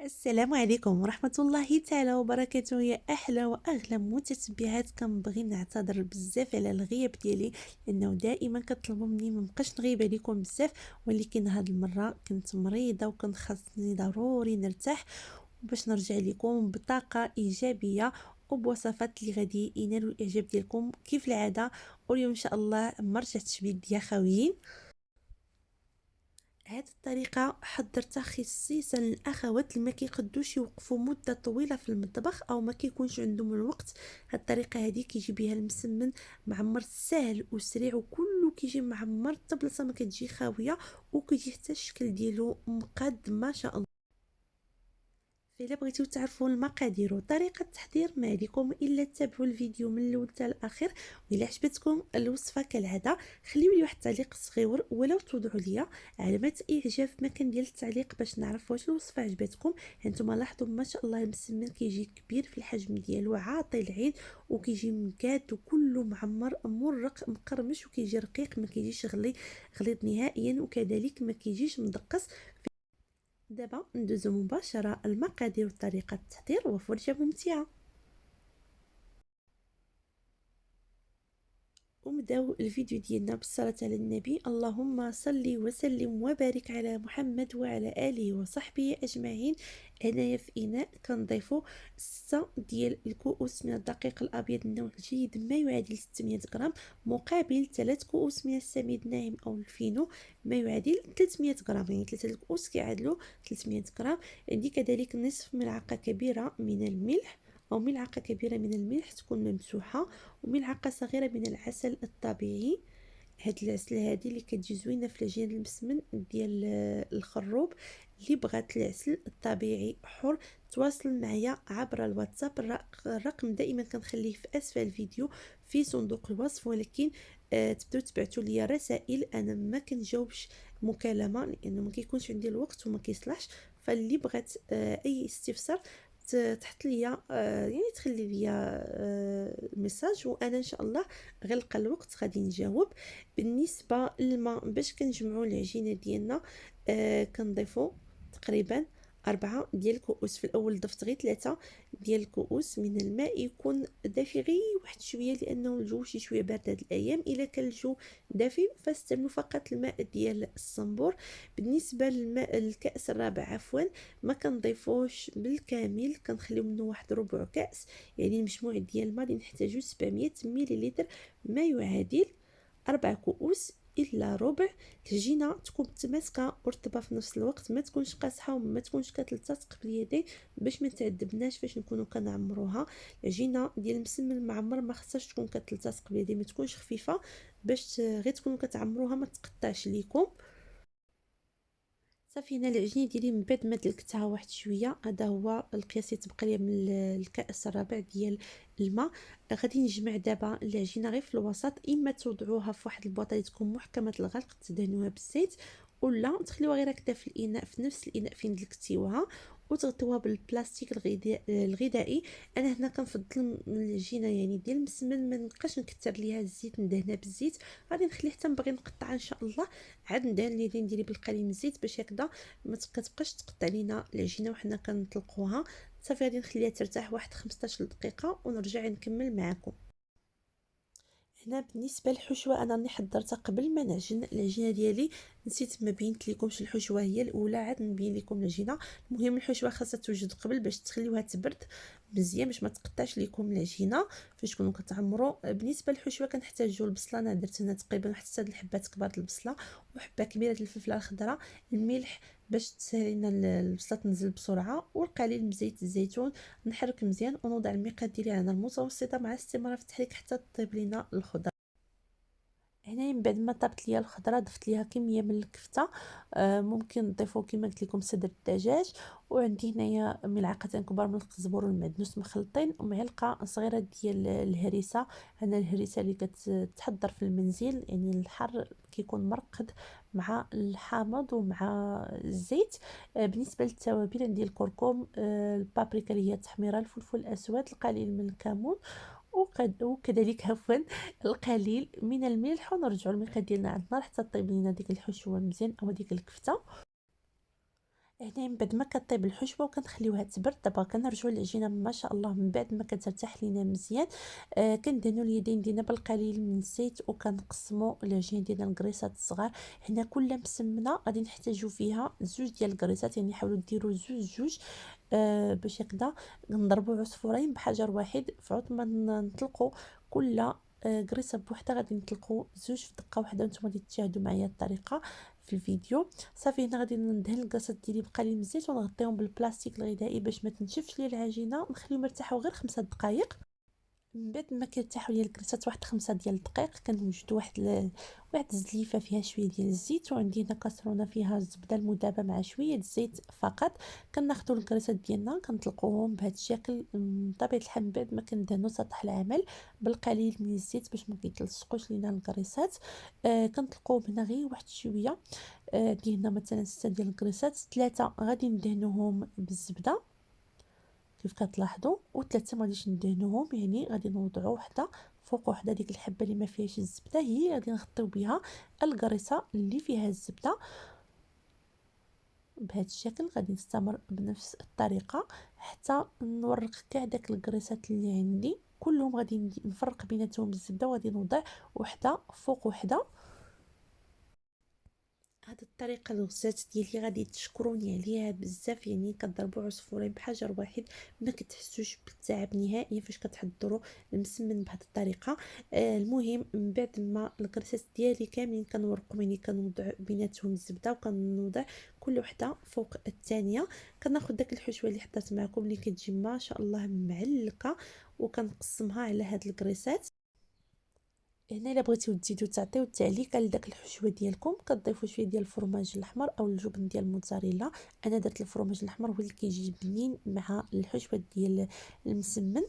السلام عليكم ورحمة الله تعالى وبركاته. يا أحلى وأغلى متتبعات، كنبغي نعتذر بزاف على الغياب ديالي، لأنه دائما كطلبوا مني مبقاش نغيب عليكم بزاف، ولكن هاد المرة كنت مريضة وكان خاصني ضروري نرتاح باش نرجع لكم بطاقة إيجابية وبوصفات اللي غادي ينالوا الإعجاب ديالكم كيف العادة. واليوم إن شاء الله ما رجعتش بيديا خاويين. هذه الطريقة حضرتها خصيصا للأخوات اللي ما كيقدوش يوقفوا مدة طويلة في المطبخ أو ما كيكونش عندهم الوقت. هاد الطريقة هذه كيجي بها المسمن معمر سهل وسريع، وكله كيجي معمر حتى بلاصة ما كتجي خاوية، وكيجي حتى الشكل ديالو مقاد ما شاء الله. فإلا بغيتو تعرفوا المقادير وطريقة التحضير ما عليكم إلا تتابعوا الفيديو من الأول حتى الأخير. وإلا عجبتكم الوصفة كالعادة خليو لي واحد التعليق صغير ولو توضعوا لي علامات إعجاب في مكان ديال التعليق باش نعرف واش الوصفة عجبتكم. هانتوما لاحظوا ما شاء الله المسمن كيجي كبير في الحجم ديالو، عاطي العين، وكيجي مكاد وكله معمر مرق مقرمش، وكيجي رقيق ما كيجيش غليظ نهائيا، وكذلك ما كيجيش مدقس. دابا ندوزو مباشرة المقادير وطريقة التحضير وفرجة ممتعة. ونبداو الفيديو ديالنا بالصلاة على النبي. اللهم صل وسلم وبارك على محمد وعلى آله وصحبه أجمعين. هنايا في إناء كنضيفو 6 ديال الكؤوس من الدقيق الأبيض النوع الجيد ما يعادل 600 غرام، مقابل 3 كؤوس من السميد الناعم أو الفينو ما يعادل 300 غرام، يعني 3 الكؤوس كيعادلوا 300 غرام. عندي كذلك نصف ملعقة كبيرة من الملح أو ملعقة كبيرة من الملح تكون ممسوحة، وملعقة صغيرة من العسل الطبيعي. هاد العسل هادي اللي كتجي زوينه في العجين المسمن ديال الخروب. اللي بغات العسل الطبيعي حر تواصل معايا عبر الواتساب. الرقم دائما كنخليه في اسفل الفيديو في صندوق الوصف، ولكن تبداو تبعتوا لي رسائل، انا ما كنجاوبش مكالمه لانه ما كيكونش عندي الوقت وما كيصلحش. فاللي بغات اي استفسار تحط لي يعني تخلي لي ميساج، وانا ان شاء الله غلق الوقت غادي نجاوب. بالنسبه للماء باش كنجمعوا العجينه ديالنا كنضيفوا تقريبا 4 ديال الكؤوس. في الاول ضفت غير 3 ديال الكؤوس من الماء، يكون دافي غير واحد شويه لانه الجو شي شويه بارد هاد الايام. الا كان الجو دافي فاستعملوا فقط الماء ديال الصنبور. بالنسبه للماء الكاس الرابع عفوا ما كنضيفوش بالكامل، كنخليو منه واحد ربع كاس، يعني المجموع ديال الماء اللي نحتاجو 700 مليلتر ما يعادل 4 كؤوس الا ربع. العجينه تكون متماسكه ورطبه في نفس الوقت، ما تكونش قاصحه وما تكونش كتلتصق باليدين باش ما تعذبناش فاش نكونوا كنعمروها. العجينه ديال المسمن المعمر ما خصهاش تكون كتلتصق باليدين، ما تكونش خفيفه باش غير تكونوا كتعمروها ما تقطعش ليكم. صافي هنا العجينه ديالي من بعد ما دلكتها واحد شويه، هذا هو القياس اللي تبقى لي من الكاس الرابع ديال الماء. غادي نجمع دابا العجينه غير في الوسط، اما توضعوها في واحد البواطه اللي تكون محكمه الغلق تدهنوها بالزيت، ولا تخليوها غير هكذا في الاناء في نفس الاناء فين دلكتيوها، وتغطيوها بالبلاستيك الغذائي. انا هنا كنفضل العجينه يعني ديال المسمن ما نبقاش نكثر ليها الزيت ندهنها بالزيت، غادي نخليه حتى نبغي نقطع ان شاء الله عاد ندهن اليدين ديالي بالقليل من الزيت باش هكذا ما كتبقاش تقطع لينا العجينه وحنا كنطلقوها. صافي غادي نخليها ترتاح واحد 15 دقيقه ونرجع نكمل معكم. هنا بالنسبه للحشوه انا راني حضرتها قبل ما نعجن العجينه ديالي، نسيت ما بينت لكمش الحشوه هي الاولى، عاد نبين لكم العجينه. المهم الحشوه خاصها توجد قبل باش تخليوها تبرد مزيان باش ما تقطعش لكم العجينه فاش تكونوا كتعمروا. بالنسبه للحشوه كنحتاجوا البصله، انا درت هنا تقريبا واحد 6 الحبات كبار البصله، وحبه كبيره الفلفله الخضراء، الملح باش تسهل لنا البصله تنزل بسرعه، والقليل من زيت الزيتون. نحرك مزيان ونوضع المقاد ديالي على نار متوسطه مع استمرار في التحريك حتى تطيب لينا الخضره. هنايا من بعد ما طابت ليا الخضره ضفت ليها كميه من الكفته، ممكن تضيفوا كما قلت لكم صدر الدجاج، وعندي هنايا ملعقتين كبار من القزبر والمعدنوس مخلطين، ومعلقه صغيره ديال الهريسه. هنا الهريسه اللي كتحضر في المنزل، يعني الحر كيكون مرقد مع الحامض ومع الزيت. بالنسبه للتوابل عندي الكركم، البابريكا اللي هي التحميره، الفلفل الاسود، القليل من الكمون، وكذلك عفوا القليل من الملح. ونرجعوا الملح ديالنا على النار حتى طيب لينا ديك الحشوه مزيان او ديك الكفته. هنا من بعد ما كطيب الحشوه وكنخليوها تبرد، دابا كنرجعوا للعجينه ما شاء الله من بعد ما كترتاح لينا مزيان. كندهنوا اليدين ديالنا بالقليل من الزيت وكنقسموا العجين ديالنا لكريسات صغار. هنا كل مسمنه غادي نحتاجوا فيها زوج ديال الكريسات، يعني حاولوا ديروا زوج زوج باش هكذا نضربوا عصفورين بحجر واحد. في عوض ما نطلقوا كل كريسه بوحدها غادي نطلقوا زوج في دقه واحده. نتوما غادي تشاهدوا معايا الطريقه في الفيديو. صافي هنا غادي ندهن الكريسات ديالي بقليل من الزيت ونغطيهم بالبلاستيك الغذائي باش ما تنشفش لي العجينه، ونخليهم يرتاحوا غير 5 دقائق. من بعد ما كيرتاحوا ليا الكريسات واحد 5 دقائق كنوجدوا واحد الزليفه فيها شويه ديال الزيت، وعندي هنا كاسرونه فيها الزبده المذابه مع شويه الزيت فقط. كناخذوا الكريسات ديالنا كنطلقوهم بهذا الشكل. بطبيعه الحال من بعد ما كندهنوا سطح العمل بالقليل من الزيت باش ما كيتلصقوش لينا الكريسات. كنطلقوهم هنا غير واحد شويه. عندي هنا مثلا 6 ديال الكريسات، 3 غادي ندهنوهم بالزبده كيف كتلاحظوا، وثلاثه ما غاديش ندهنوهم، يعني غادي نوضعوا وحده فوق وحده. ديك الحبه اللي ما فيهاش الزبده هي غادي نغطيو بها الكريسه اللي فيها الزبده. بهذا الشكل غادي نستمر بنفس الطريقه حتى نورق كاع داك الكريسات اللي عندي كلهم. غادي نفرق بيناتهم بالزبده وغادي نوضع وحده فوق وحده. هاد الطريقه الغزات ديالي غادي تشكروني عليها بزاف، يعني كضربوا عصفورين بحجر واحد، ما كتحسوش بالتعب نهائيا فاش كتحضروا المسمن بهذه الطريقه. المهم من بعد ما الكريسات ديالي كاملين كنورقهم، يعني كنوضع بيناتهم الزبده وكنوضع كل وحده فوق الثانيه. كناخذ داك الحشوه اللي حطيت معكم اللي كتجي ما شاء الله معلقه وكنقسمها على هاد الكريسات. هنا الا بغيتيو تزيدو تعطيو التعليقه لداك الحشوه ديالكم كتضيفوا شويه ديال الفرماج الاحمر او الجبن ديال الموتزاريلا. انا درت الفرماج الاحمر هو اللي كيجي بنين مع الحشوه ديال المسمن.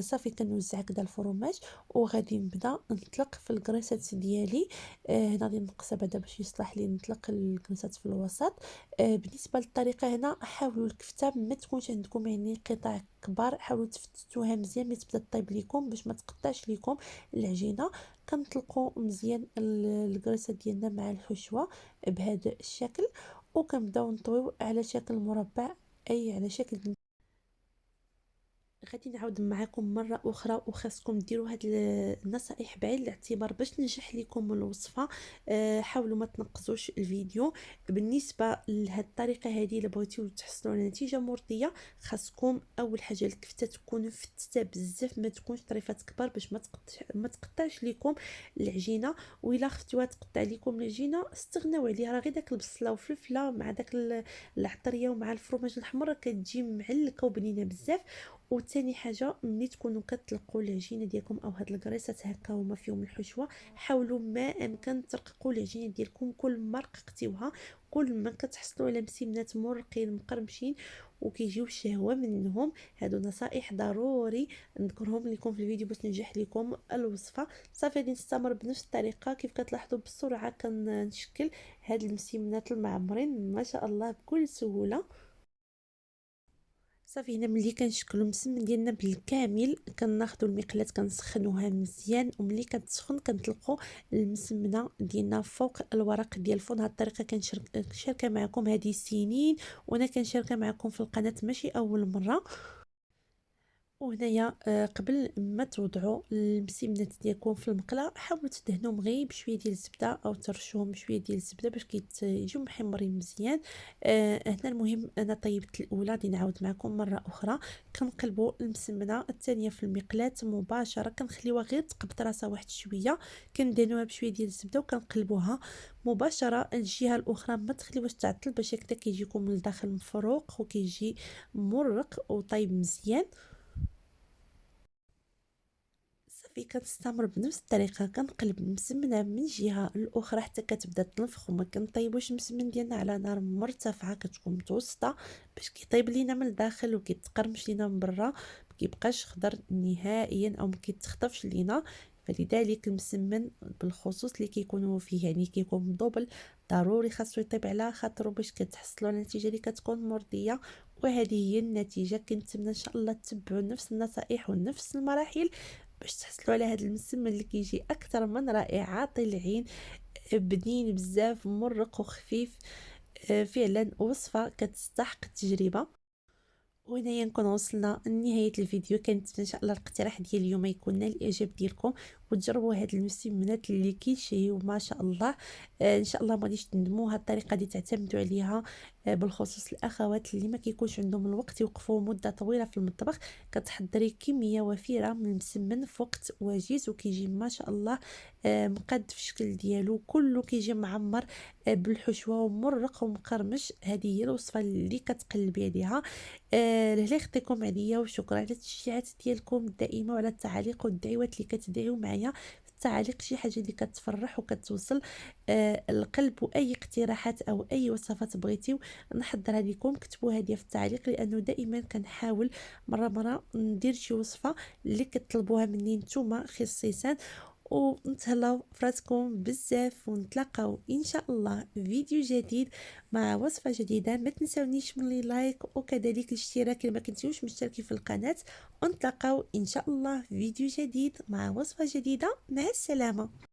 صافي كنوزع هكذا الفرماج وغادي نبدا نطلق في الكريسات ديالي. هنا غادي نقصها بعدا باش يصلح لي نطلق الكريسات في الوسط. بالنسبه للطريقه هنا حاولوا الكفته ما تكونش عندكم يعني قطع كبار، حاولوا تفتتوها مزيان ملي تبدا طيب ليكم باش ما تقطعش ليكم العجينه. كنطلقوا مزيان الكريسه ديالنا مع الحشوه بهذا الشكل، وكنبداو نطويو على شكل مربع اي على شكل. غادي نعاود معكم مره اخرى وخاصكم ديروا هاد النصائح بعين الاعتبار باش تنجح لكم الوصفه. حاولوا ما تنقصوش الفيديو. بالنسبه لهاد الطريقه هذه الا بغيتيو تحصلوا على نتيجه مرضيه خاصكم اول حاجه الكفته تكون فتته بزاف، ما تكونش طريفات كبار باش ما تقطعش لكم العجينه. والا خفتوها تقطع لكم العجينه استغناو عليها، راه غير داك البصله والفلفله مع داك العطريه ومع الفرماج الاحمر كتجي معلكه وبنينه بزاف. وثاني حاجه ملي تكونوا كتلقوا العجينه ديالكم او هاد الكريسات هكا هما فيهم الحشوه، حاولوا ما امكن ترققوا العجينه ديالكم. كل ما رققتيوها كل ما كتحصلوا على مسمنات مرقين مقرمشين وكيجيو الشهوه منهم. هادو نصائح ضروري نذكرهم لكم في الفيديو باش تنجح لكم الوصفه. صافي غادي نستمر بنفس الطريقه كيف كتلاحظوا بسرعه كنشكل هاد المسمنات المعمرين ما شاء الله بكل سهوله. صافي هنا ملي كنشكلوا المسمن ديالنا بالكامل كناخذوا المقله كنسخنوها مزيان، وملي كتسخن كنطلقوا المسمنه ديالنا فوق الورق ديال الفرن. هاد الطريقه كنشاركها معكم هذه سنين وانا كنشاركها معكم في القناه ماشي اول مره. وهنايا قبل ما توضعوا المسمنات ديالكم في المقله حاولوا تدهنوهم غير بشويه ديال الزبده او ترشوهم بشويه ديال الزبده باش يجيو محمرين مزيان. هنا المهم انا طيبت الاولى غادي نعاود معكم مره اخرى. كنقلبوا المسمنه الثانيه في المقلاه مباشره كنخليوها غير تقبض راسها واحد شويه، كندهنوها بشويه ديال الزبده وكنقلبوها مباشره. الجهه الاخرى ما تخليوهاش تعطل باش هكذا كيجيكم من الداخل مفروق وكيجي مرق وطيب مزيان. صافي كنستمر بنفس الطريقه كنقلب المسمنه من الجهه الاخرى حتى كتبدا تنفخ. وما كنطيبوش المسمن ديالنا على نار مرتفعه، كتكون متوسطه باش كيطيب لينا من الداخل وكيتقرمش لينا من برا، ما كيبقاش خضر نهائيا او ما كيتخطفش لينا. فلذلك المسمن بالخصوص اللي كيكونوا فيه يعني كيكون مدوبل ضروري خاصو يطيب على خاطرو باش كتحصلوا على النتيجه اللي كتكون مرضيه. وهذه هي النتيجه. كنتمنى ان شاء الله تتبعوا نفس النصائح ونفس المراحل باش تحصلوا على هذا المسمن اللي كيجي اكثر من رائع عاطي العين، بنين بزاف مرق وخفيف. فعلا وصفة كتستحق التجربة. وهنايا نكون وصلنا لنهاية الفيديو. كنت ان شاء الله الاقتراح ديال اليوم يكون نال الاعجاب ديالكم، وتجربوا هاد المسمنات اللي كيشهيو ما شاء الله. ان شاء الله ما غاديش تندموا. هاد الطريقه دي تعتمدوا عليها بالخصوص الاخوات اللي ما كيكونش عندهم الوقت يوقفوا مده طويله في المطبخ. كتحضري كميه وفيره من المسمن في وقت وجيز، وكيجي ما شاء الله مقاد في الشكل ديالو كله، كيجي معمر بالحشوه ومرق ومقرمش. هذه هي الوصفه اللي كتقلبي عليها. لهلا يخطيكم عليا، وشكرا على التشجيعات ديالكم الدائمه وعلى التعاليق والدعوات اللي كتدعيو معايا في التعاليق. شي حاجه اللي كتفرح وكتوصل القلب. واي اقتراحات او اي وصفات بغيتيو نحضرها لكم كتبوها لي في التعليق، لانه دائما كنحاول مره ندير شي وصفه اللي كتطلبوها مني نتوما خصيصا. ونتهلاو فراسكم بزاف، ونتلاقاو ان شاء الله فيديو جديد مع وصفة جديدة. ما تنسونيش من لي لايك وكذلك الاشتراك إذا ما كنتيوش مشتركين في القناة. ونتلاقاو ان شاء الله فيديو جديد مع وصفة جديدة. مع السلامة.